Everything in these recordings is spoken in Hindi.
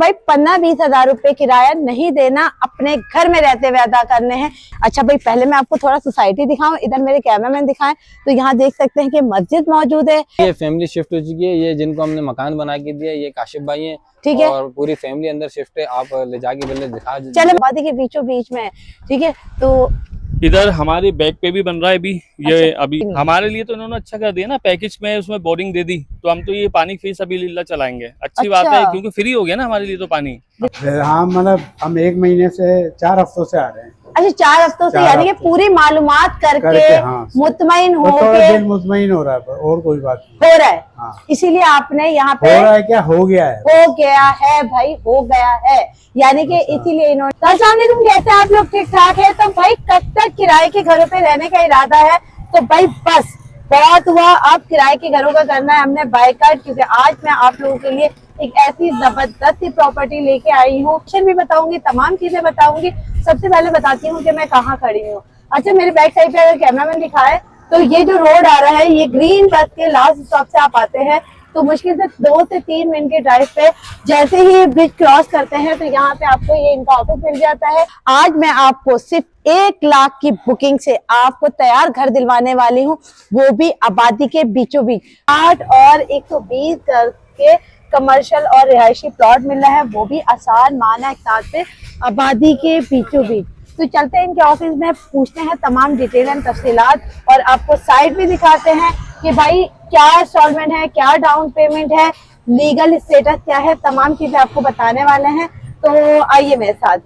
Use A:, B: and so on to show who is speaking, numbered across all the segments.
A: भाई 15-20 हजार रुपए किराया नहीं देना, अपने घर में रहते हुए अदा करने हैं। अच्छा भाई, पहले मैं आपको थोड़ा सोसाइटी दिखाऊं, इधर मेरे कैमरामैन दिखाएं तो यहाँ देख सकते हैं कि मस्जिद मौजूद है।
B: ये फैमिली शिफ्ट हो चुकी है, ये जिनको हमने मकान बना के दिया, ये काशिफ भाई हैं।
A: ठीक है,
B: और पूरी फैमिली अंदर शिफ्ट है। आप ले जाके पहले दिखा।
A: चलो आबादी के बीचों बीच में है। ठीक है, तो
C: इधर हमारे बैक पे भी बन रहा है अभी ये।
A: अच्छा,
C: अभी हमारे लिए तो इन्होंने अच्छा कर दिया ना, पैकेज में उसमें बोरिंग दे दी, तो हम तो ये पानी फीस अभी लीला चलाएंगे। अच्छी बात है, क्योंकि फ्री हो गया ना हमारे लिए तो पानी।
D: हाँ, मतलब हम 1 महीने से 4 हफ्तों से आ रहे हैं।
A: अच्छा, 4 हफ्तों से, यानी कि पूरी मालूमात करके
D: हाँ,
A: मुतमईन हो
D: के दिल मुतमईन हो रहा है, और कोई बात नहीं
A: हो रहा है।
D: हाँ।
A: इसीलिए आपने यहाँ पे
D: हो रहा है क्या, हो गया है,
A: हो गया है भाई, हो गया है, यानी कि इसीलिए इन्होंने। अस्सलाम वालेकुम, कैसे आप लोग? ठीक ठाक है? तो भाई कब तक किराए के घरों पे रहने का इरादा है? तो भाई बस बहुत हुआ, अब किराए के घरों का करना है हमने बायकॉट, क्योंकि आज मैं आप लोगों के लिए एक ऐसी जबरदस्त प्रॉपर्टी लेके आई हूँ। ऑप्शन भी बताऊंगी, तमाम चीजें बताऊंगी। सबसे पहले बताती हूँ कि मैं कहाँ खड़ी हूँ। अच्छा, मेरे बैक साइड पे अगर कैमरामैन दिखाए तो ये जो रोड आ रहा है, ये ग्रीन बस के लास्ट स्टॉप से आप आते हैं तो मुश्किल से 2 से 3 मिनट की ड्राइव पे जैसे ही ब्रिज क्रॉस करते हैं तो यहाँ पे आपको ये इनका ऑफिस मिल जाता है। आज मैं आपको सिर्फ 1 लाख की बुकिंग से आपको तैयार घर दिलवाने वाली हूँ, वो भी आबादी के बीचों बीच। 8 और 120 गज के कमर्शियल और रिहायशी प्लॉट मिल रहा है, वो भी आसान माना साथ पे आबादी के बीचों बीच। तो चलते हैं इनके ऑफिस में, पूछते हैं तमाम डिटेल एंड तफसीलात, और आपको साइट भी दिखाते हैं कि भाई क्या इंस्टॉलमेंट है, क्या डाउन पेमेंट है, लीगल स्टेटस क्या है, तमाम चीजें आपको बताने वाले हैं। तो आइए मेरे साथ।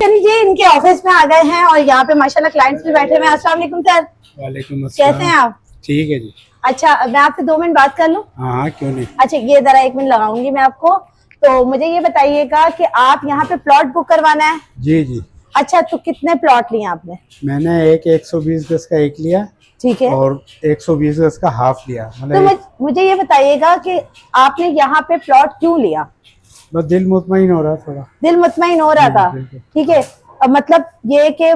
A: चलिए, इनके ऑफिस में आ गए हैं और यहाँ पे माशाल्लाह क्लाइंट्स भी बैठे हुए हैं। अस्सलाम वालेकुम सर।
D: वालेकुम अस्सलाम।
A: कैसे हैं आप?
D: ठीक है जी।
A: अच्छा, मैं आपसे 2 मिनट बात कर लूं?
D: हाँ, क्यों नहीं।
A: अच्छा, ये जरा 1 मिनट लगाऊंगी मैं आपको। तो मुझे ये बताइएगा कि आप यहाँ पे प्लॉट बुक करवाना है?
D: जी जी।
A: अच्छा, तो कितने प्लॉट लिए आपने?
D: मैंने एक 120 गज का एक लिया,
A: ठीक है,
D: और 120 गज का हाफ लिया।
A: तो
D: मतलब
A: मुझे ये बताइएगा कि आपने यहाँ पे प्लॉट क्यों लिया?
D: बस दिल मुतमईन हो रहा है, थोड़ा
A: दिल मुतमईन हो रहा था। ठीक है, अब मतलब ये कि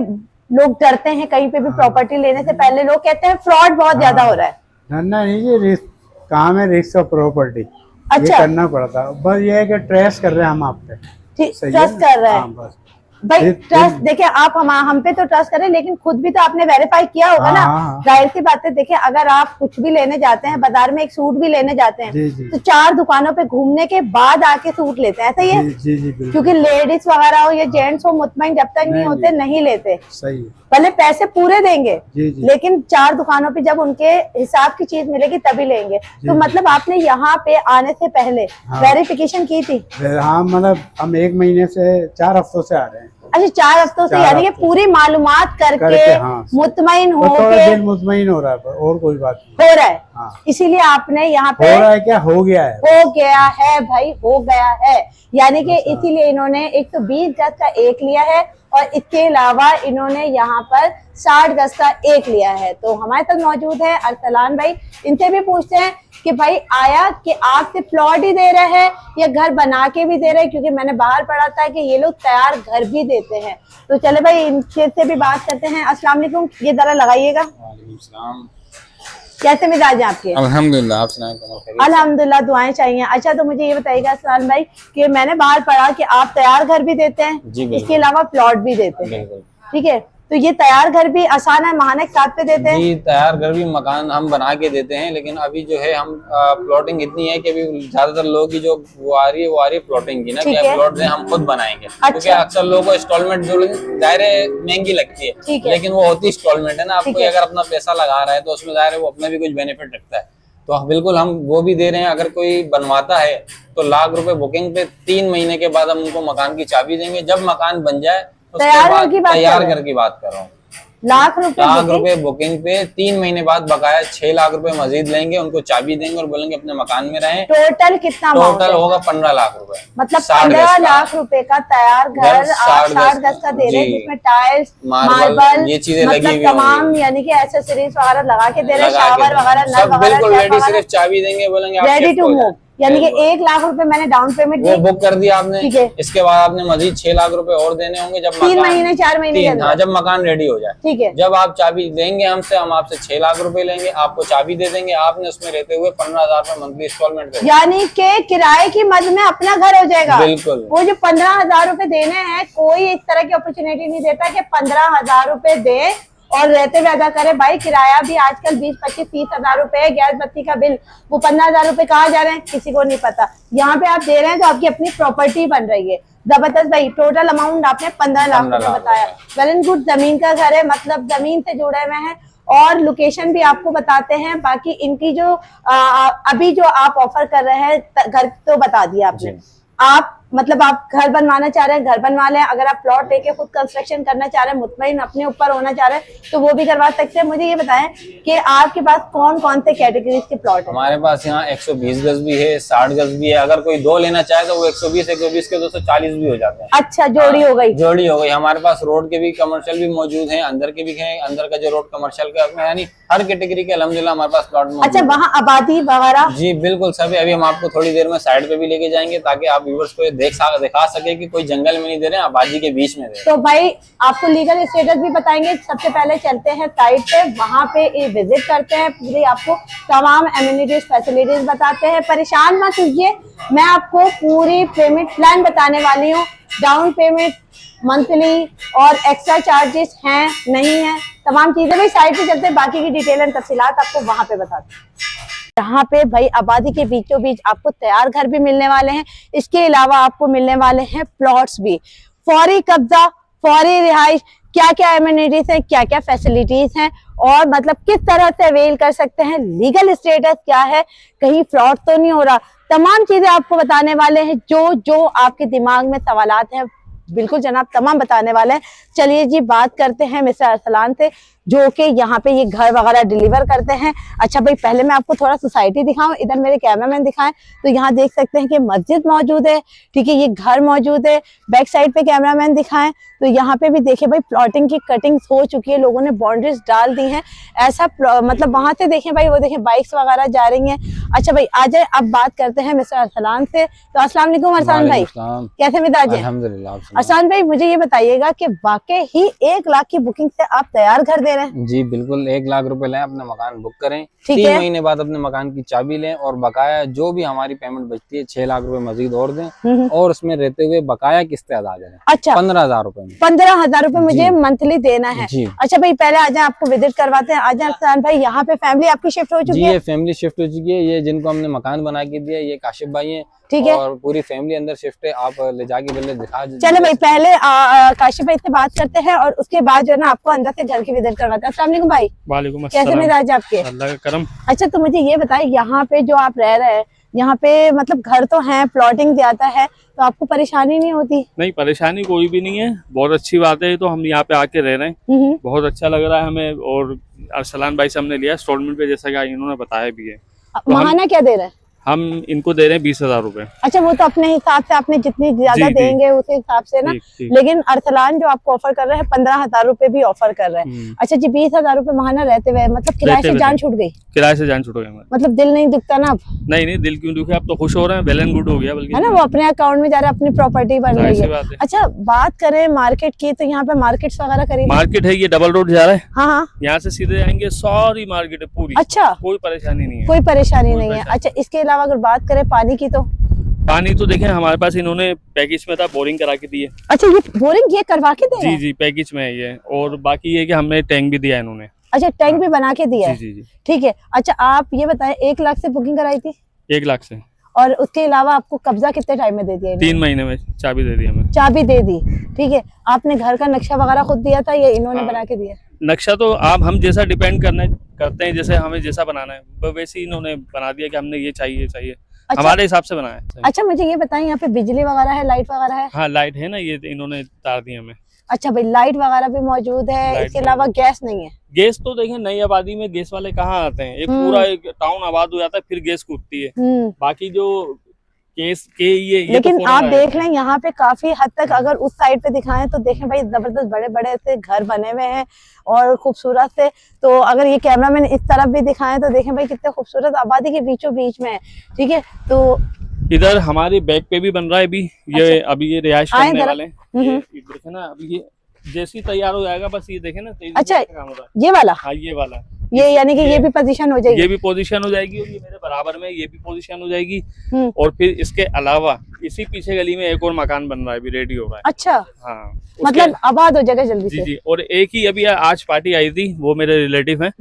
A: लोग डरते हैं कहीं पे भी प्रॉपर्टी लेने से पहले, लोग कहते हैं फ्रॉड बहुत ज्यादा हो रहा है।
D: धरना नहीं, ये रिस्क काम है, रिस्क ऑफ प्रॉपर्टी।
A: अच्छा,
D: ये करना पड़ता, बस ये है कि ट्रेस कर रहे हैं हम आप पे।
A: ठीक,
D: सही
A: ट्रस्ट
D: है?
A: कर रहे हैं।
D: हाँ, बस
A: भाई ट्रस्ट, देखिए आप हम पे तो ट्रस्ट करें, लेकिन खुद भी तो आपने वेरीफाई किया होगा ना। जाहिर सी बात है, देखिए अगर आप कुछ भी लेने जाते हैं, बाजार में एक सूट भी लेने जाते हैं,
D: जी।
A: तो 4 दुकानों पे घूमने के बाद आके सूट लेते हैं, ऐसा ही है?
D: जी बिल्कुल।
A: क्योंकि लेडीज वगैरह हो या जेंट्स हो, मुतमईन जब तक नहीं होते नहीं लेते।
D: सही है।
A: भले पैसे पूरे देंगे,
D: जी।
A: लेकिन 4 दुकानों पे जब उनके हिसाब की चीज मिलेगी तभी लेंगे। तो मतलब आपने यहाँ पे आने से पहले वेरिफिकेशन की थी?
D: हाँ, मतलब हम 1 महीने से 4 हफ्तों से आ रहे हैं।
A: अच्छा, 4 हफ्तों से, यानी कि पूरी मालूमात करके
D: हाँ,
A: मुतमईन हो
D: थोड़ा
A: के
D: दिल मुतमईन हो रहा है, और कोई बात नहीं
A: हो रहा है।
D: हाँ।
A: इसीलिए आपने यहाँ पे
D: हो रहा है क्या, हो गया है,
A: हो गया है भाई, हो गया है, यानी कि इसीलिए इन्होंने 120 गज का एक लिया है और इसके अलावा इन्होंने यहाँ पर 60 गज का एक लिया है। तो हमारे साथ मौजूद है अरसलान भाई, इनसे भी पूछते हैं कि भाई आया कि आप सिर्फ प्लॉट ही दे रहे हैं या घर बना के भी दे रहे हैं, क्योंकि मैंने बाहर पढ़ा था कि ये लोग तैयार घर भी देते हैं। तो चले भाई इनसे से भी बात करते हैं। अस्सलाम वालेकुम, ये जरा लगाइएगा। कैसे मिजाज है आपके?
B: अल्हम्दुलिल्लाह, आप सुनाएं?
A: अल्हम्दुलिल्लाह, दुआएं चाहिए। अच्छा, तो मुझे ये बताइएगा अस्सलाम भाई कि मैंने बाहर पढ़ा कि आप तैयार घर भी देते हैं, इसके अलावा प्लॉट भी देते हैं, ठीक है? तो ये तैयार घर भी आसान है, महाना के साथ पे देते हैं?
B: जी, तैयार घर भी मकान हम बना के देते हैं, लेकिन अभी जो है हम प्लॉटिंग इतनी है कि अभी ज्यादातर लोगों की जो वो आ रही है प्लॉटिंग की ना, कि प्लॉट हम खुद बनाएंगे। क्योंकि अक्सर लोगों को इंस्टॉलमेंट जो दायरे महंगी लगती है, लेकिन वो होती इंस्टॉलमेंट है ना। आपको अगर अपना पैसा लगा रहा है तो उसमें दायरे वो अपना भी कुछ बेनिफिट रखता है। तो बिल्कुल हम वो भी दे रहे हैं। अगर कोई बनवाता है तो ₹1,00,000 बुकिंग पे 3 महीने के बाद हम उनको मकान की चाबी देंगे। जब मकान बन जाए
A: तैयार
B: घर की बात कर रहा हूँ, ₹1,00,000 बुकिंग पे 3 महीने बाद बकाया ₹6,00,000 मजीद लेंगे, उनको चाबी देंगे और बोलेंगे अपने मकान में रहें।
A: टोटल कितना?
B: टोटल होगा ₹15,00,000।
A: मतलब 15 लाख रुपए का तैयार घर 60 गज का दे रहे हैं, जिसमें टाइल्स, मार्बल,
B: ये चीजें लगी हुई
A: तमाम, यानी कि एसेसरीज वगैरह लगा के दे रहे हैं, शावर वगैरह, नल वगैरह,
B: बिल्कुल रेडी। सिर्फ चाबी देंगे, बोलेंगे
A: रेडी टू मूव। यानी कि 1 लाख रुपए मैंने डाउन पेमेंट
B: वो
A: दी,
B: बुक कर दिया आपने,
A: ठीक है।
B: इसके बाद आपने मजीद 6 लाख रुपए और देने होंगे जब
A: 3 महीने 4 महीने के अंदर,
B: जब मकान रेडी हो जाए।
A: ठीक है।
B: जब आप चाबी देंगे हमसे, हम आपसे 6 लाख रुपए लेंगे, आपको चाबी दे देंगे, आपने उसमें रहते हुए 15,000 रुपए मंथली इंस्टॉलमेंट देंगे।
A: यानी कि किराए की मद में अपना घर हो जाएगा।
B: बिल्कुल।
A: वो जो 15,000 रुपए देने हैं, कोई इस तरह की अपॉर्चुनिटी नहीं देता कि 15,000 रुपए दे और रहते हुए अदा करे। भाई किराया भी आजकल 20, 25, 30 हजार रुपए है, गैस बत्ती का बिल, वो 15,000 रुपए कहाँ जा रहे हैं किसी को नहीं पता। यहाँ पे आप दे रहे हैं तो आपकी अपनी प्रॉपर्टी बन रही है। जबरदस्त भाई, टोटल अमाउंट आपने 15 लाख रुपए बताया। वेल एंड गुड, जमीन का घर है, मतलब जमीन से जुड़े हुए हैं और लोकेशन भी आपको बताते हैं। बाकी इनकी जो अभी जो आप ऑफर कर रहे हैं, घर तो बता दिया आपने। आप मतलब आप घर बनवाना चाह रहे हैं, घर बनवा लें। अगर आप प्लॉट लेके खुद कंस्ट्रक्शन करना चाह रहे हैं, मुतमईन अपने ऊपर होना चाह रहे हैं, तो वो भी करवा सकते हैं। मुझे ये बताएं कि आपके पास कौन कौन से कैटेगरीज के प्लॉट हैं?
B: हमारे पास यहाँ 120 गज भी है, 60 गज भी है। अगर कोई 2 लेना चाहे तो वो 120 के 240 भी हो जाते हैं।
A: अच्छा, जोड़ी हो गई।
B: जोड़ी हो गई। हमारे पास रोड के भी कमर्शियल भी मौजूद हैं, अंदर के भी हैं। अंदर का जो रोड कमर्शियल का है, यानी हर कैटेगरी के अल्हम्दुलिल्लाह हमारे पास प्लॉट मौजूद।
A: अच्छा, वहाँ आबादी वगैरह?
B: जी बिल्कुल सभी। अभी हम आपको थोड़ी देर में साइड पे भी लेके जाएंगे ताकि आप व्यूअर्स को दिखा सके कि कोई जंगल में नहीं दे रहे हैं, आबादी के बीच में दे रहे हैं।
A: तो भाई आपको लीगल स्टेटस भी बताएंगे। सबसे पहले चलते हैं साइट पे, वहां पे विजिट करते हैं, पूरी आपको तमाम एमिनिटीज फैसिलिटीज बताते हैं। परेशान मत कीजिए, मैं आपको पूरी पेमेंट प्लान बताने वाली हूँ। डाउन पेमेंट, मंथली और एक्स्ट्रा चार्जेस हैं नहीं है, तमाम चीजें। भाई साइट पे चलते हैं, बाकी की डिटेल एंड तफसीलात आपको वहां पे बताते हैं। यहाँ पे भाई आबादी के बीचों बीच आपको तैयार घर भी मिलने वाले हैं। इसके अलावा आपको मिलने वाले हैं प्लॉट्स भी। फौरी कब्जा, फौरी रिहाइश, क्या क्या एमिनिटीज है, क्या क्या फैसिलिटीज हैं और मतलब किस तरह से अवेल कर सकते हैं, लीगल स्टेटस क्या है, कहीं फ्रॉड तो नहीं हो रहा, तमाम चीजें आपको बताने वाले हैं। जो आपके दिमाग में सवालात हैं, बिल्कुल जनाब तमाम बताने वाले हैं। चलिए जी, बात करते हैं मिस्टर अरसलान से, जो कि यहाँ पे ये घर वगैरह डिलीवर करते हैं। अच्छा भाई, पहले मैं आपको थोड़ा सोसाइटी दिखाऊं, इधर मेरे कैमरामैन दिखाएं तो यहाँ देख सकते हैं कि मस्जिद मौजूद है, ठीक है, ये घर मौजूद है। बैक साइड पे कैमरामैन दिखाएं तो यहाँ पे भी देखिए भाई, प्लॉटिंग की कटिंग हो चुकी है, लोगों ने बाउंड्रीज डाल दी हैं। ऐसा मतलब वहां से देखें भाई, वो देखें बाइक्स वगैरह जा रही हैं। अच्छा भाई, आ जाए अब बात करते हैं मिस्टर अरसलान से। तो अस्सलाम वालेकुम अरसलान भाई, कैसे मिजाज है?
B: अल्हम्दुलिल्लाह।
A: अरसलान भाई, मुझे ये बताइएगा कि वाकई ही 1 लाख की बुकिंग से आप तैयार घर दे रहे हैं?
B: जी बिल्कुल, 1 लाख रुपए लें, अपना मकान बुक करें,
A: ठीक
B: 3
A: है।
B: महीने बाद अपने मकान की चाबी लें और बकाया जो भी हमारी पेमेंट बचती है 6 लाख रुपए मजीद और दें और उसमें रहते हुए बकाया किस्तें अदा करें।
A: अच्छा,
B: 15,000 रुपए में।
A: 15,000 रुपए मुझे मंथली देना है।
B: जी।
A: अच्छा भाई, पहले आ जाए, आपको विजिट करवाते हैं। आ जाए अरसलान भाई, यहाँ पे फैमिली आपकी शिफ्ट हो चुकी
B: जी,
A: है?
B: ये फैमिली शिफ्ट हो चुकी है। ये जिनको हमने मकान बना के दिया, ये काशिफ भाई हैं,
A: ठीक है,
B: और पूरी फैमिली अंदर शिफ्ट है। आप ले जाके जल्दी दिखा।
A: चलो भाई, पहले काशिफ भाई से बात करते हैं और उसके बाद जो है ना आपको अंदर से घर की विजिट करवाते हैं। अस्सलाम वालेकुम भाई,
C: वालेकुम
A: कैसे
C: अस्सलाम,
A: मिजाज आपके?
C: अल्लाह का करम।
A: अच्छा, तो मुझे ये बताए, यहाँ पे जो आप रह रहे हैं, यहाँ पे मतलब घर तो है, प्लॉटिंग ज्यादा है, तो आपको परेशानी नहीं होती?
C: नहीं, परेशानी कोई भी नहीं है, बहुत अच्छी बात है। तो हम यहाँ पे आके रह रहे हैं, बहुत अच्छा लग रहा है हमें। और अरसलान भाई से हमने लिया इंस्टॉलमेंट पे, जैसा कि इन्होंने बताया भी है। तो
A: महाना क्या दे रहे हैं?
C: हम इनको दे रहे हैं 20,000 रुपए।
A: अच्छा, वो तो अपने हिसाब से, आपने जितनी ज्यादा
C: जी,
A: देंगे उस हिसाब से ना।
C: ठीक।
A: लेकिन अरसलान जो आपको ऑफर कर रहे हैं 15,000 रुपए भी ऑफर कर रहे हैं। अच्छा जी, 20,000 रुपए महाना रहते हुए, मतलब किराए से जान छूट गई?
C: किराए से जान छूट गई हमारी।
A: मतलब दिल नहीं दुखता ना अब?
C: नहीं, दिल क्यों दुखे, अब तो खुश हो रहे हैं, वेल एंड गुड हो गया बल्कि,
A: है ना, वो अपने अकाउंट में जा रहा है, अपनी प्रॉपर्टी बन रही है।
C: बात है।
A: अच्छा, बात करें मार्केट की, तो यहाँ पे मार्केट्स वगैरह करीब?
C: मार्केट है, ये डबल रोड जा रहा है,
A: हाँ हाँ।
C: यहाँ से सीधे जाएंगे, सारी मार्केट है पूरी।
A: अच्छा,
C: कोई परेशानी नहीं है,
A: कोई परेशानी नहीं है। अच्छा, इसके अलावा अगर बात करें पानी की, तो
C: पानी तो देखें हमारे पास इन्होंने पैकेज में था, बोरिंग करा के दी है।
A: अच्छा, ये बोरिंग ये करवा के दे रहे हैं?
C: जी, पैकेज में है ये। और बाकी ये कि हमने टैंक भी दिया है इन्होंने।
A: अच्छा, टैंक भी बना के दिया है?
C: जी।
A: ठीक है। अच्छा, आप ये बताएं, 1 लाख से बुकिंग कराई थी
C: 1 लाख से,
A: और उसके अलावा आपको कब्जा कितने टाइम में दे दिया?
C: 3 महीने में चाबी दे दी हमें।
A: चाबी दे दी, ठीक है। आपने घर का नक्शा वगैरह खुद दिया था या इन्होंने बना के दिया?
C: नक्शा तो हम जैसा डिपेंड करते हैं, जैसे हमें जैसा बनाना है वैसे ही इन्होंने बना दिया कि हमने ये चाहिए।
A: अच्छा,
C: हमारे हिसाब से बनाया है।
A: अच्छा, मुझे ये बताएं, यहाँ पे बिजली वगैरह है, लाइट वगैरह है?
C: हाँ, लाइट है ना, ये इन्होंने तार दी हमें।
A: अच्छा भाई, लाइट वगैरह भी मौजूद है। इसके अलावा गैस नहीं है?
C: गैस तो देखें, नई आबादी में गैस वाले कहाँ आते हैं, एक पूरा एक टाउन आबाद हो जाता है फिर गैस कूदती है। बाकी जो केस के ये
A: लेकिन
C: तो
A: आप देख लें यहाँ पे काफी हद तक अगर उस साइड पे दिखाएं तो देखें भाई जबरदस्त बड़े बड़े से घर बने हुए हैं और खूबसूरत से। तो अगर ये कैमरामैन इस तरफ भी दिखाएं तो देखें भाई कितने खूबसूरत आबादी के बीचों बीच में है। ठीक है, तो
C: इधर हमारे बैक पे भी बन रहा है अभी ये।
A: अच्छा।
C: अभी ये रिहायश
A: आए
C: करने
A: जरा।
C: वाले हैं। ये देखे ना, अभी ये जैसे ही तैयार हो जाएगा बस ये देखे ना तेजी
A: अच्छा,
C: से काम हो रहा है।
A: ये वाला,
C: हाँ ये वाला,
A: ये यानी कि ये भी पोजीशन हो जाएगी,
C: ये भी पोजीशन हो जाएगी और ये मेरे बराबर में ये भी पोजीशन हो जाएगी।
A: हम्म।
C: और फिर इसके अलावा इसी पीछे गली में एक और मकान बन रहा है, अभी रेडी हो रहा है।
A: अच्छा,
C: हाँ
A: मतलब आबाद हो जाएगा जल्दी
C: जी
A: से।
C: जी। और एक ही अभी आज पार्टी आई थी, वो मेरे रिलेटिव हैं,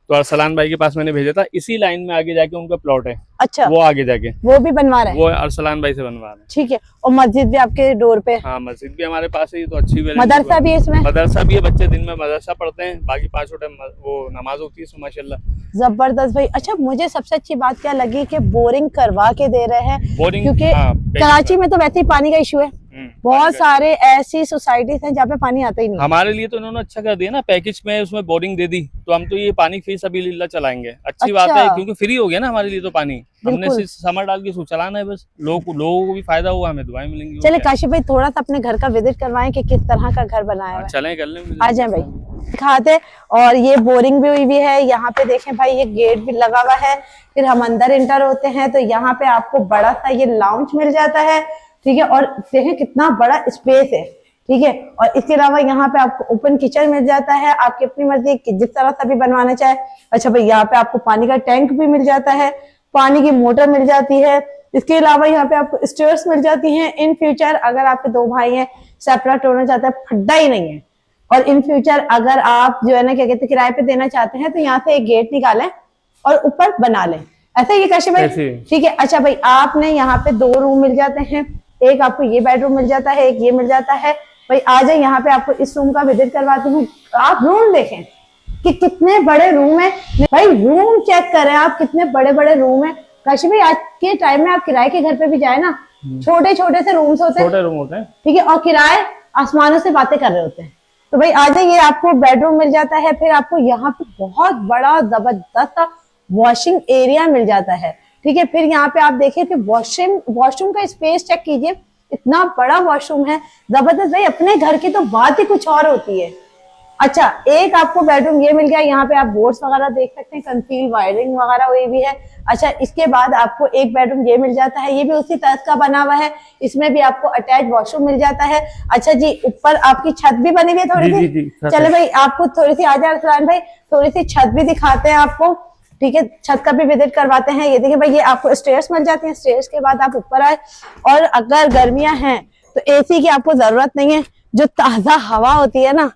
C: तो अरसलान भाई के पास मैंने भेजा था। इसी लाइन में आगे जाके उनका प्लॉट है।
A: अच्छा,
C: वो आगे जाके
A: वो भी बनवा रहे हैं।
C: वो अरसलान भाई से बनवा रहे हैं।
A: ठीक है, और मस्जिद भी आपके डोर पे,
C: हाँ मस्जिद भी हमारे पास है, ये तो अच्छी
A: मदरसा भी है इसमें।
C: मदरसा भी है, बच्चे दिन में मदरसा पढ़ते हैं, बाकी 5 टाइम वो नमाज होती है माशाल्लाह।
A: जबरदस्त भाई। अच्छा, मुझे सबसे अच्छी बात क्या लगी कि बोरिंग करवा के दे रहे हैं,
C: बोरिंग,
A: क्योंकि
C: हाँ,
A: कराची में तो वैसे ही पानी का इशू है। बहुत सारे ऐसी सोसाइटीज हैं जहाँ पे पानी आता ही नहीं।
C: हमारे लिए तो इन्होंने अच्छा कर दिया ना, पैकेज में उसमें बोरिंग दे दी, तो हम तो ये पानी फी सबिलिल्लाह चलाएंगे। अच्छी बात है, क्योंकि फ्री हो गया ना हमारे लिए तो पानी। हमने सिर्फ समर डाल के चलाना है बस, लोगों को भी फायदा हुआ, हमें दुआएं मिलेंगी।
A: चले काशिफ भाई थोड़ा सा अपने घर का विजिट करवाएं कि किस तरह का घर बनाया है।
C: चलें, कर लें,
A: आ जाए भाई, दिखाते। और ये बोरिंग भी हुई भी है यहाँ पे, देखें भाई ये गेट भी लगा हुआ है। फिर हम अंदर इंटर होते हैं तो यहाँ पे आपको बड़ा सा ये लाउंज मिल जाता है। ठीक है, और देखें कितना बड़ा स्पेस है। ठीक है, और इसके अलावा यहाँ पे आपको ओपन किचन मिल जाता है, आपकी अपनी मर्जी जिस तरह से भी बनवाना चाहे। अच्छा भाई, यहाँ पे आपको पानी का टैंक भी मिल जाता है, पानी की मोटर मिल जाती है। इसके अलावा यहाँ पे आपको स्टेयर्स मिल जाती हैं। इन फ्यूचर अगर आपके 2 भाई हैं, सेपरेट होना चाहते हैं, फड्डा ही नहीं है, और इन फ्यूचर अगर आप जो है ना क्या कहते हैं किराए पे देना चाहते हैं, तो यहाँ से एक गेट निकालें और ऊपर बना लें। ऐसा ही काशी भाई? ठीक है। अच्छा भाई, आपने यहाँ पे 2 रूम मिल जाते हैं, एक आपको ये बेडरूम मिल जाता है, एक ये मिल जाता है। भाई आ जाए, यहाँ पे आपको इस रूम का विजिट करवाती हूँ। आप रूम देखें कि कितने बड़े रूम है भाई, रूम चेक करें आप, कितने बड़े बड़े रूम है। काशी भाई, आज के टाइम में आप किराए के घर पे भी जाए ना, छोटे छोटे से रूम्स होते हैं, छोटे रूम होते हैं। ठीक है, और किराए आसमानों से बातें कर रहे होते हैं। तो भाई आ जाए, ये आपको बेडरूम मिल जाता है। फिर आपको यहाँ पे बहुत बड़ा जबरदस्त वॉशिंग एरिया मिल जाता है। ठीक है, फिर यहाँ पे आप देखिए कि वॉशरूम का स्पेस चेक कीजिए, इतना बड़ा वॉशरूम है, जबरदस्त भाई। अपने घर की तो बात ही कुछ और होती है। अच्छा, एक आपको बेडरूम ये मिल गया, यहाँ पे आप बोर्ड्स वगैरह देख सकते हैं, कंसील वायरिंग वगैरह हुई भी है। अच्छा, इसके बाद आपको एक बेडरूम ये मिल जाता है, ये भी उसी तर्ज का बना हुआ है, इसमें भी आपको अटैच वॉशरूम मिल जाता है। अच्छा जी, ऊपर आपकी छत भी बनी हुई है थोड़ी सी। चले भाई, आपको थोड़ी सी आजा अरसलान भाई, थोड़ी सी छत भी दिखाते हैं आपको। ठीक है, छत का भी विजिट करवाते हैं। ये देखिए भाई, ये आपको स्टेयर्स मिल जाती हैं, स्टेयर्स के बाद आप ऊपर आए। और अगर गर्मियां हैं तो एसी की आपको जरूरत नहीं है, जो ताजा हवा होती है ना,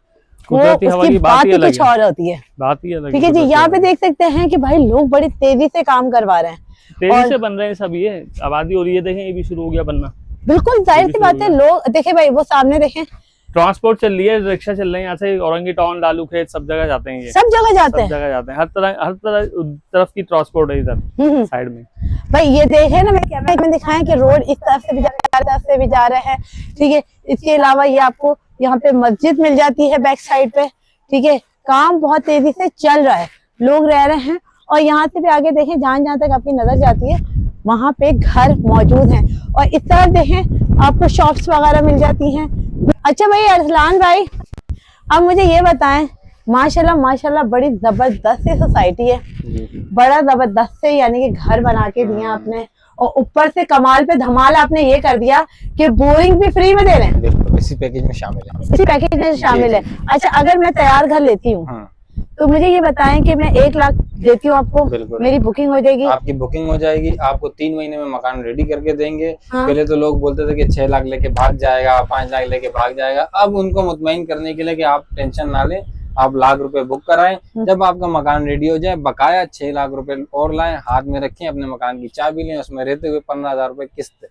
A: वो उसकी बात ही कुछ और होती है, बात ही अलग। ठीक है जी, यहाँ पे देख सकते हैं कि भाई लोग बड़ी तेजी से काम करवा रहे हैं,
C: तेजी से बन रहे हैं सब। ये आबादी हो रही है, देखें ये भी शुरू हो गया बनना।
A: बिल्कुल जाहिर सी बात है। लोग देखे भाई, वो सामने देखें,
C: ट्रांसपोर्ट चल रही है, रिक्शा चल रहे हैं, यहाँ से औरंगी टाउन, लालू खेत, सब जगह जाते हैं। ये
A: सब जगह जाते हैं,
C: सब जगह जाते हैं, हर तरफ की ट्रांसपोर्ट है इधर साइड में।
A: भाई ये देखे ना, मैं कैमरे में दिखाएं कि रोड इस तरफ से भी जा रहा है, तरफ से भी जा रहे हैं। ठीक है, इसके अलावा ये आपको यहाँ पे मस्जिद मिल जाती है बैक साइड पे। ठीक है, काम बहुत तेजी से चल रहा है, लोग रह रहे हैं। और यहाँ से भी आगे देखें, जहां तक आपकी नजर जाती है वहां पे घर मौजूद हैं। और इस तरफ देखें, आपको शॉप्स वगैरह मिल जाती हैं। अच्छा भाई अरसलान भाई, अब मुझे ये बताएं, माशाल्लाह माशाल्लाह बड़ी जबरदस्त सी सोसाइटी है, बड़ा जबरदस्त से यानी कि घर बना के दिया आपने, और ऊपर से कमाल पे धमाल आपने ये कर दिया कि बोरिंग भी फ्री में दे रहे हैं।
B: बिल्कुल, इसी पैकेज में शामिल है।
A: इसी पैकेज में शामिल है। अच्छा, अगर मैं तैयार घर लेती हूँ तो मुझे ये बताएं कि मैं 1 लाख देती हूँ आपको, मेरी बुकिंग हो जाएगी?
B: आपकी बुकिंग हो जाएगी, आपको 3 महीने में मकान रेडी करके देंगे। पहले तो लोग बोलते थे कि 6 लाख लेके भाग जाएगा, 5 लाख लेके भाग जाएगा। अब उनको मुतमईन करने के लिए कि आप टेंशन ना लें, आप लाख रुपए बुक कराएं, जब आपका मकान रेडी हो जाए बकाया 6 लाख रुपए और लाएं, हाथ में रखें, अपने मकान की चाबी लें, उसमें रहते हुए 15,000 रुपए किस्त।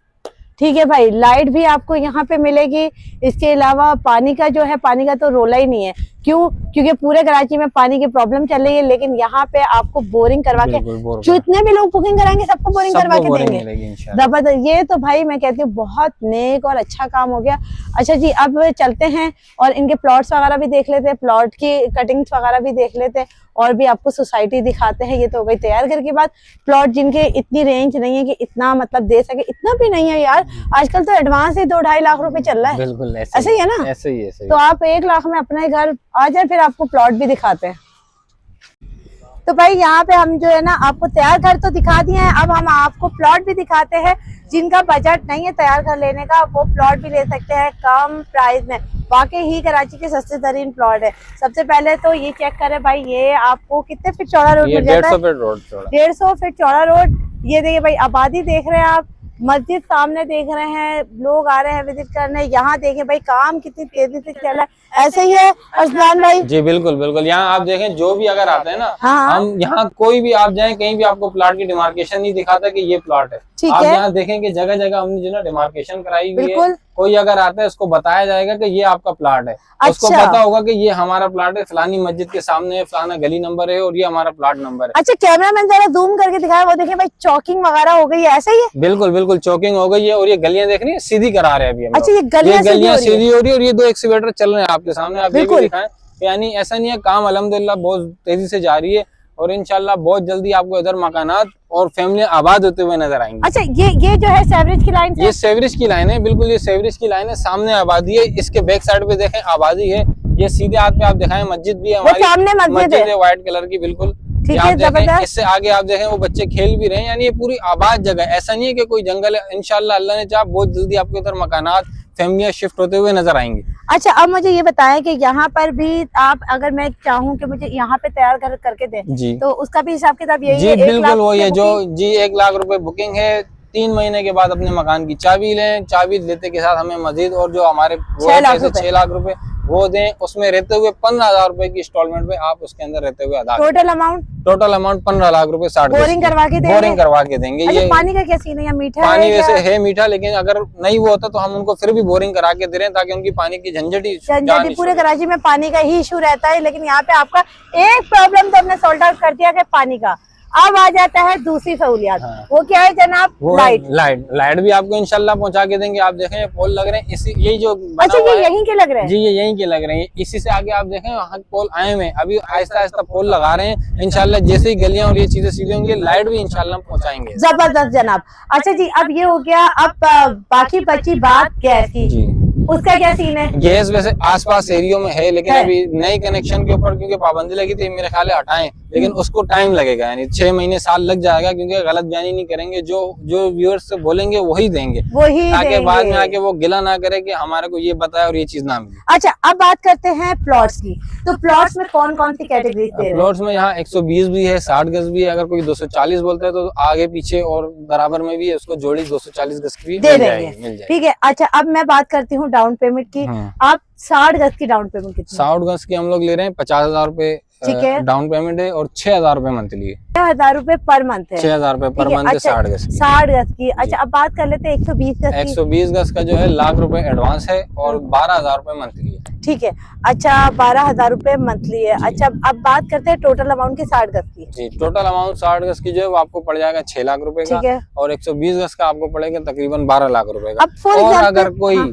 A: ठीक है भाई, लाइट भी आपको यहाँ पे मिलेगी। इसके अलावा पानी का जो है, पानी का तो रोला ही नहीं है, क्यों? क्योंकि पूरे कराची में पानी की प्रॉब्लम चल रही है, लेकिन यहाँ पे आपको बोरिंग करवा के, जितने भी लोग बुकिंग कराएंगे सबको बोरिंग करवा के देंगे। जबरदस्त, ये तो भाई मैं कहती हूँ बहुत नेक और अच्छा काम हो गया। अच्छा जी, अब चलते हैं और इनके प्लॉट्स वगैरह भी देख लेते हैं, प्लॉट की कटिंग्स वगैरह भी देख लेते हैं और भी आपको सोसाइटी दिखाते हैं। ये तो हो गई तैयार घर की बात। प्लॉट जिनके इतनी रेंज नहीं है कि इतना मतलब दे सके, इतना भी नहीं है यार, आजकल तो एडवांस ही 2-2.5 लाख रुपए चल रहा है।
B: बिल्कुल
A: ऐसे ही है ना?
B: ऐसे ही।
A: तो आप 1 लाख में अपने घर आ जाए, फिर आपको प्लॉट भी दिखाते हैं। तो भाई यहाँ पे हम जो है ना आपको तैयार घर तो दिखा दिए हैं, अब हम आपको प्लॉट भी दिखाते हैं। जिनका बजट नहीं है तैयार घर लेने का, वो प्लॉट भी ले सकते हैं कम प्राइस में। वाकई ही कराची के सस्ते तरीन प्लॉट है। सबसे पहले तो ये चेक करें भाई, ये आपको कितने फीट चौड़ा रोड मिल जाता है?
B: 150 फीट रोड चौड़ा।
A: 150 फीट चौड़ा रोड। ये देखिए भाई, आबादी देख रहे हैं आप, मस्जिद सामने देख रहे हैं, लोग आ रहे हैं विजिट करने। यहाँ देखें भाई काम कितनी तेजी से चल रहा है। ऐसे ही है अजलान भाई?
B: जी बिल्कुल बिल्कुल। यहाँ आप देखें, जो भी अगर आते हैं ना,
A: हाँ।
B: हम यहाँ कोई भी आप जाएं, कहीं भी आपको प्लॉट की डिमार्केशन नहीं दिखाता कि ये प्लॉट है।
A: ठीक
B: आप
A: है।
B: यहाँ देखेंगे जगह जगह हमने जो ना डिमार्केशन कराई हुई है।
A: बिल्कुल।
B: कोई अगर आता है उसको बताया जाएगा कि ये आपका प्लॉट है। उसको
A: अच्छा।
B: पता होगा कि ये हमारा प्लॉट है, फलानी मस्जिद के सामने है, फलाना गली नंबर है और ये हमारा प्लॉट नंबर है।
A: अच्छा, कैमरा मैन जरा जूम करके दिखाया, वो देखिए भाई चौकिंग वगैरह हो गई है, ऐसा ही है?
B: बिल्कुल बिल्कुल, चौकिंग हो गई है और ये गलियां देख रही है सीधी करा रहे हैं अभी हम लोग।
A: अच्छा, ये गलियां
B: सीधी हो रही है और ये 2 एक्सीवेटर चल रहे हैं आपके सामने, आप ये भी दिखाएं। यानी ऐसा नहीं है, काम अल्हम्दुलिल्लाह बहुत तेजी से जा रही है और इंशाल्लाह बहुत जल्दी आपको इधर मकानात और फैमिली आबाद होते हुए नजर आएंगे।
A: अच्छा, ये जो है सेवरेज की लाइन,
B: ये सेवरेज की लाइन है, बिल्कुल ये सेवरेज की लाइन है। सामने आबादी है, इसके बैक साइड पे देखें आबादी है। ये सीधे हाथ पे आप दिखाएं मस्जिद भी है हमारी,
A: सामने मस्जिद है
B: व्हाइट कलर की, बिल्कुल।
A: ठीक
B: आप
A: है,
B: देखें, इससे आगे आप देखें वो बच्चे खेल भी रहे हैं। यानी ये पूरी आबाद जगह है, ऐसा नहीं है कि कोई जंगल है। इंशाल्लाह अल्लाह ने चाहा बहुत जल्दी आपको इधर मकानात फैमिलियां शिफ्ट होते हुए नजर आएंगे।
A: अच्छा, अब मुझे ये बताएं कि यहाँ पर भी आप, अगर मैं चाहूँ कि मुझे यहाँ पे तैयार करके दें
B: जी,
A: तो उसका भी हिसाब किताब यही
B: जी
A: है?
B: बिल्कुल वही है जो जी 1 लाख रुपए बुकिंग है। 3 महीने के बाद अपने मकान की चाबी लें, चाबी लेते के साथ हमें मजीद और जो हमारे 6 लाख रुपए वो दें। उसमें रहते हुए 15,000 रुपए की इंस्टॉलमेंट पे आप उसके अंदर रहते हुए अदा। टोटल अमाउंट 15 लाख रुपए 60
A: बोरिंग करवा के देंगे?
B: बोरिंग करवा के देंगे।
A: अच्छा,
B: ये
A: पानी का क्या सीन है? मीठा
B: पानी
A: है
B: वैसे है मीठा, लेकिन अगर नहीं वो होता तो हम उनको फिर भी बोरिंग करा के दे रहे हैं ताकि उनकी पानी की झंझट
A: पूरे कराची में पानी का ही इशू रहता है, लेकिन यहाँ पे आपका एक प्रॉब्लम तो हमने सॉल्व आउट कर दिया कि पानी का। अब आ जाता है दूसरी सहूलियत। हाँ। वो क्या है जनाब?
B: लाइट भी आपको इंशाल्लाह पहुंचा के देंगे। आप देखें पोल लग रहे हैं, इसी यही जो
A: अच्छा, ये यहीं के लग रहे हैं?
B: जी ये यहीं के लग रहे हैं। इसी से आगे आप देखें वहाँ पोल आए हुए, अभी आहिस्ता आहिस्ता पोल लगा रहे हैं। इंशाल्लाह जैसे ही गलियां और ये चीजें सीधी होंगी, लाइट भी इंशाल्लाह पहुंचाएंगे।
A: जबरदस्त जनाब। अच्छा जी, अब ये हो गया। अब बाकी बची बात गैस की, उसका क्या सीन है?
B: गैस वैसे आसपास एरियो में है, लेकिन अभी नए कनेक्शन के ऊपर क्योंकि पाबंदी लगी थी, मेरे ख्याल हटाएं, लेकिन उसको टाइम लगेगा। यानी 6 महीने साल लग जाएगा, क्योंकि गलत बयानी नहीं करेंगे। जो व्यूअर्स से बोलेंगे वही देंगे, ताकि बाद में आके वो गिला ना करे कि हमारे को ये बताया और ये चीज ना मिली।
A: अच्छा, अब बात करते हैं प्लॉट्स की। तो प्लॉट्स में कौन कौन सी कैटेगरी दे रहे हैं?
B: प्लॉट्स में यहाँ 120 भी है, 60 गज भी है। अगर कोई 240 बोलता है तो आगे पीछे और बराबर में भी है, उसको जोड़ी 240 गज की
A: दे देंगे। ठीक है। अच्छा, अब मैं बात करती हूँ डाउन पेमेंट की। आप 60 गज की डाउन पेमेंट कितनी?
B: 60 गज की हम लोग ले रहे हैं 50,000 रुपए डाउन पेमेंट है और 6,000 रुपए मंथली है।
A: 6,000 रुपए पर मंथ है?
B: 6,000 रुपए पर मंथ है। 60 गज की।
A: 60 गज की। अच्छा, अब बात कर लेते हैं 120 गज की।
B: 120 गज का जो है लाख रुपए एडवांस है और 12,000 रुपए मंथली है।
A: ठीक है। अच्छा, 12,000 रुपए मंथली है। अच्छा, अब बात करते हैं टोटल अमाउंट की 60 गज की।
B: जी, टोटल अमाउंट 60 गज की जो है वो आपको पड़ जाएगा 6 लाख रुपए का, और 120 गज का आपको पड़ेगा तकरीबन 12 लाख रुपए का। और अगर कोई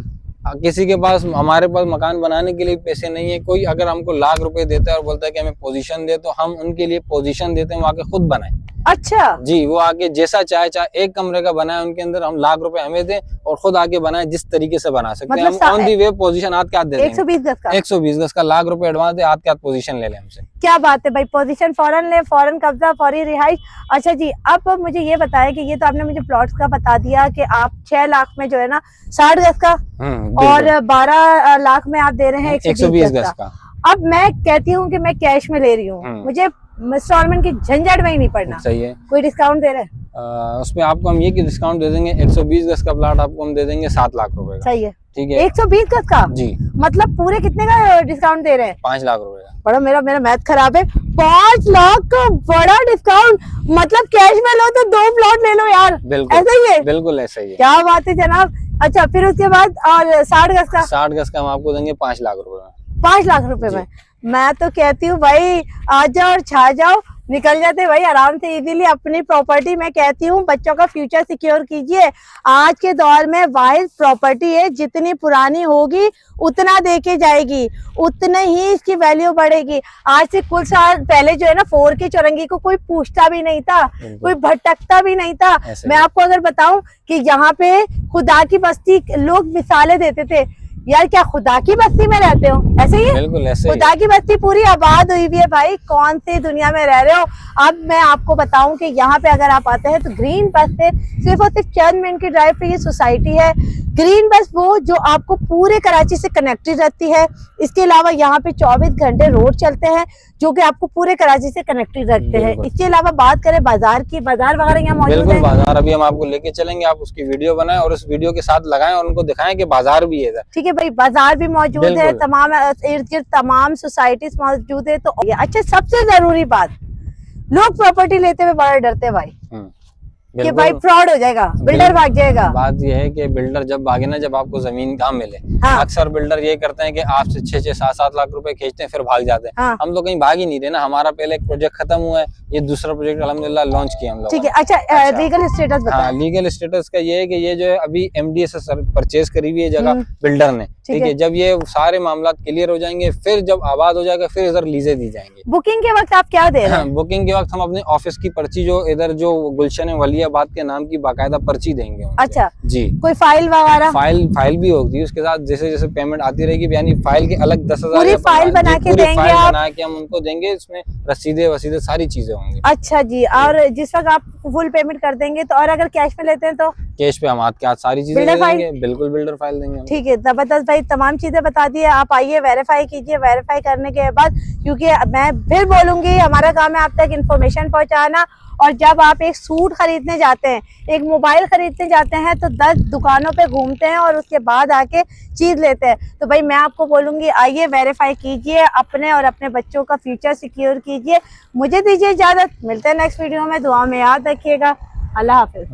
B: किसी के पास, हमारे पास मकान बनाने के लिए पैसे नहीं है, कोई अगर हमको लाख रुपए देता है और बोलता है कि हमें पोजीशन दे, तो हम उनके लिए पोजीशन देते हैं, वो आके खुद बनाए।
A: अच्छा
B: जी, वो आके जैसा चाहे 1 कमरे का बनाए, उनके अंदर हम लाख रुपए हमें दें और खुद आके बनाए जिस तरीके से बना सकते हैं। हम ऑन दी वे पोजीशन हाथ के हाथ दे देंगे। 120 गज का लाख रुपए एडवांस दे, हाथ के हाथ पोजीशन ले लें हमसे। क्या
A: बात है भाई, पोजीशन फौरन ले, फौरन कब्जा, फौरी रिहाइश। अच्छा जी, अब मुझे ये बताया कि ये तो आपने मुझे प्लॉट्स का बता दिया कि आप 6 लाख में जो है ना 60 गज का और 12 लाख में आप दे रहे हैं 120 गज का। अब मैं कहती हूँ कि मैं कैश में ले रही हूँ, मुझे इंस्टॉलमेंट की झंझट में ही नहीं पड़ना।
B: सही है।
A: कोई डिस्काउंट दे रहे हैं?
B: उसमें आपको हम ये कि डिस्काउंट दे देंगे। 120 गज का प्लॉट आपको हम दे देंगे 7 लाख रुपए का।
A: सही है।
B: ठीक है।
A: 120 गज का?
B: जी।
A: मतलब पूरे कितने का डिस्काउंट दे रहे हैं?
B: 5 लाख रुपए का।
A: बड़ा मेरा मैथ खराब है। 5 लाख का बड़ा डिस्काउंट, मतलब कैश में लो तो 2 प्लॉट ले लो यार।
B: बिल्कुल
A: ऐसा ही है?
B: बिल्कुल ऐसा ही है।
A: क्या बात है जनाब। अच्छा, फिर उसके बाद और 60 गज का?
B: 60 गज का हम आपको देंगे 5 लाख रुपए में।
A: 5 लाख रुपए में। मैं तो कहती हूँ भाई आ जाओ और छा जाओ, निकल जाते भाई आराम से इजीली अपनी प्रॉपर्टी। मैं कहती हूँ बच्चों का फ्यूचर सिक्योर कीजिए। आज के दौर में वाइज प्रॉपर्टी है, जितनी पुरानी होगी उतना देके जाएगी, उतने ही इसकी वैल्यू बढ़ेगी। आज से कुछ साल पहले जो है ना 4K चौरंगी को कोई पूछता भी नहीं था, कोई भटकता भी नहीं था। मैं आपको अगर बताऊं कि यहाँ पे खुदा की बस्ती, लोग मिसालें देते थे, यार क्या खुदा की बस्ती में रहते हो? ऐसे ही है,
B: बिल्कुल ऐसे
A: खुदा की बस्ती पूरी आबाद हुई हुई है भाई, कौन सी दुनिया में रह रहे हो। अब मैं आपको बताऊं कि यहाँ पे अगर आप आते हैं तो ग्रीन बस से सिर्फ और सिर्फ चंद मिनट की ड्राइव पे ये सोसाइटी है। ग्रीन बस वो जो आपको पूरे कराची से कनेक्टेड रहती है। इसके अलावा यहाँ पे 24 घंटे रोड चलते हैं जो कि आपको पूरे कराची से कनेक्टेड रखते हैं। इसके अलावा बात करें बाजार की, बाजार वगैरह यहाँ मौजूद है।
B: बिल्कुल बाजार अभी हम आपको लेके चलेंगे, आप उसकी वीडियो बनाएं और उस वीडियो के साथ लगाएं और उनको दिखाएं कि बाजार भी है इधर।
A: ठीक है भाई, बाजार भी मौजूद है, तमाम इर्द गिर्द तमाम सोसाइटीज मौजूद है। तो अच्छा, सबसे जरूरी बात, लोग प्रॉपर्टी लेते हुए बड़ा डरते हैं भाई कि भाई फ्रॉड हो जाएगा, बिल्डर भाग जाएगा।
B: बात यह है कि बिल्डर जब भागे ना, जब आपको जमीन कहाँ मिले।
A: हाँ।
B: अक्सर बिल्डर ये करते हैं कि आपसे 6-6, 7-7 लाख रुपए खींचते हैं फिर भाग जाते हैं।
A: हाँ।
B: हम तो कहीं भाग ही नहीं रहे ना, हमारा पहले एक प्रोजेक्ट खत्म हुआ है, ये दूसरा प्रोजेक्ट अल्हम्दुलिल्लाह लॉन्च किया हम लोग।
A: ठीक है, अच्छा लीगल स्टेटस बताएं।
B: हाँ, लीगल स्टेटस का ये है कि ये जो है अभी MDA से परचेज करी हुई है जगह बिल्डर ने। ठीक है, जब ये सारे मामला क्लियर हो जाएंगे, फिर जब आबाद हो जाएगा, फिर इधर लीजे दी जाएंगे।
A: बुकिंग के वक्त आप क्या दे रहे हैं?
B: बुकिंग के वक्त हम अपने ऑफिस की पर्ची, जो इधर जो गुलशन वलियाबाद के नाम की बाकायदा पर्ची देंगे उनसे।
A: अच्छा
B: जी,
A: कोई फाइल वगैरह?
B: फाइल भी होती है उसके साथ, जैसे जैसे पेमेंट आती रहेगी, यानी फाइल के अलग 10,000
A: पूरी फाइल बना के देंगे आप?
B: बना के हम उनको देंगे, इसमें रसीदे वसीदे सारी चीजें होंगी।
A: अच्छा जी, और जिस वक्त आप फुल पेमेंट कर देंगे तो, और अगर कैश में लेते हैं तो?
B: कैश पे हम हाथ के हाथ सारी चीजें दे देंगे, बिल्कुल बिल्डर फाइल देंगे।
A: ठीक है, जबरदस्त भाई, तमाम चीजें बता दी है। आप आइए, वेरीफाई कीजिए, वेरीफाई करने के बाद, क्योंकि मैं फिर बोलूंगी हमारा काम है आप तक इन्फॉर्मेशन पहुंचाना। और जब आप एक सूट खरीदने जाते हैं, एक मोबाइल खरीदने जाते हैं, तो 10 दुकानों पे घूमते हैं और उसके बाद आके चीज लेते हैं। तो भाई मैं आपको बोलूंगी आइए, वेरीफाई कीजिए, अपने और अपने बच्चों का फ्यूचर सिक्योर कीजिए। मुझे दीजिए इजाजत, मिलते हैं नेक्स्ट वीडियो में, दुआ में याद रखिएगा। अल्लाह हाफिज।